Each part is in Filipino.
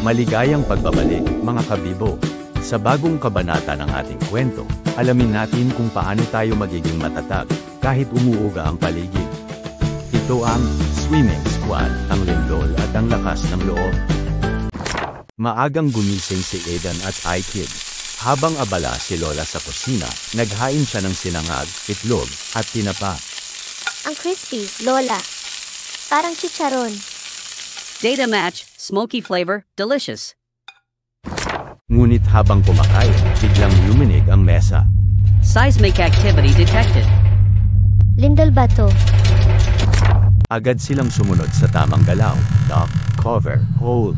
Maligayang pagbabalik, mga kabibo. Sa bagong kabanata ng ating kwento, alamin natin kung paano tayo magiging matatag, kahit umuuga ang paligid. Ito ang Swimming Squad, ang lindol at ang lakas ng loob. Maagang gumising si Aidan at iKid. Habang abala si Lola sa kusina, naghain siya ng sinangag, itlog, at tinapa. Ang crispy, Lola. Parang chicharon. Data match, smoky flavor, delicious. Ngunit habang kumakain, biglang luminig ang mesa. Seismic activity detected. Lindol ba to? Agad silang sumunod sa tamang galaw. Duck, cover, hold.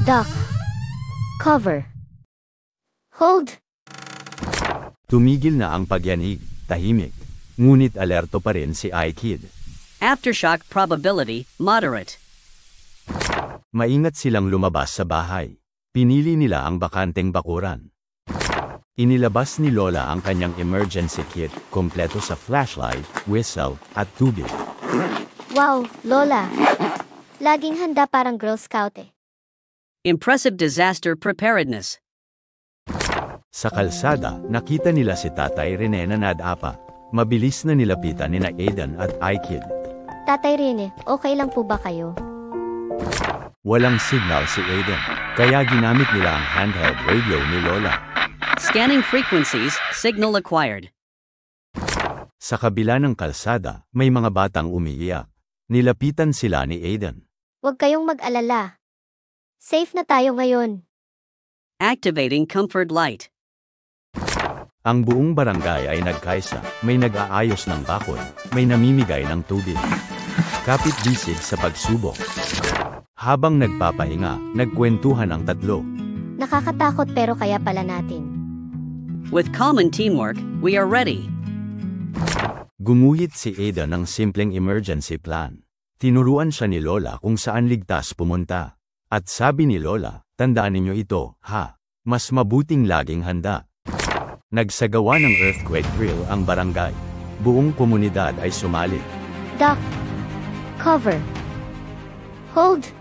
Duck. Cover. Hold. Tumigil na ang pagyanig, tahimik. Ngunit alerto pa rin si iKid. Aftershock probability, moderate. Maingat silang lumabas sa bahay. Pinili nila ang bakanteng bakuran. Inilabas ni Lola ang kanyang emergency kit, kompleto sa flashlight, whistle, at tubig. Wow, Lola. Laging handa parang Girl Scout eh. Impressive disaster preparedness. Sa kalsada, nakita nila si Tatay Rene na nadapa. Mabilis na nilapitan nina Aidan at iKid. Tatay Rene, okay lang po ba kayo? Walang signal si Aidan, kaya ginamit nila ang handheld radio ni Lola. Scanning frequencies, signal acquired. Sa kabila ng kalsada, may mga batang umiiyak. Nilapitan sila ni Aidan. Huwag kayong mag-alala. Safe na tayo ngayon. Activating comfort light. Ang buong barangay ay nagkaisa, may nag-aayos ng bakod, may namimigay ng tubig. Kapit-bisig sa pagsubok. Habang nagpapahinga, nagkwentuhan ang tatlo. Nakakatakot pero kaya pala natin. With common teamwork, we are ready. Gumuhit si Aidan ng simpleng emergency plan. Tinuruan siya ni Lola kung saan ligtas pumunta. At sabi ni Lola, tandaan ninyo ito, ha? Mas mabuting laging handa. Nagsagawa ng earthquake drill ang barangay. Buong komunidad ay sumali. Duck. Cover. Hold.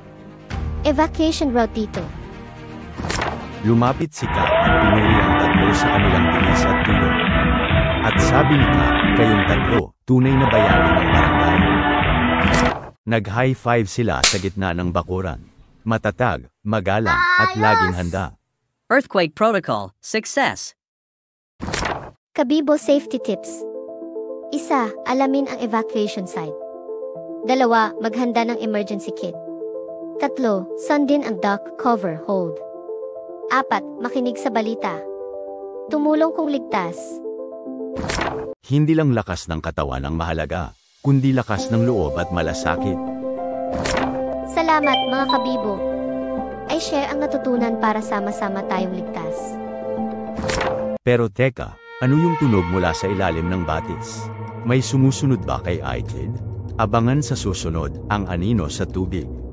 Evacuation route dito. Lumapit si Kat at pinuli ang tatlo sa kanilang bilis at tulong. At sabi ni Kat, kayong tatlo, tunay na bayani ng barangay. Nag-high five sila sa gitna ng bakuran. Matatag, magalang, at laging handa. Earthquake protocol, success. Kabibo safety tips. 1. Alamin ang evacuation site. 2. Maghanda ng emergency kit. 3. Sundin ang duck, cover, hold. 4. Makinig sa balita. Tumulong kung ligtas. Hindi lang lakas ng katawan ang mahalaga, kundi lakas ng loob at malasakit. Salamat mga kabibo. I share ang natutunan para sama-sama tayong ligtas. Pero teka, ano yung tunog mula sa ilalim ng batis? May sumusunod ba kay iKid? Abangan sa susunod, ang anino sa tubig.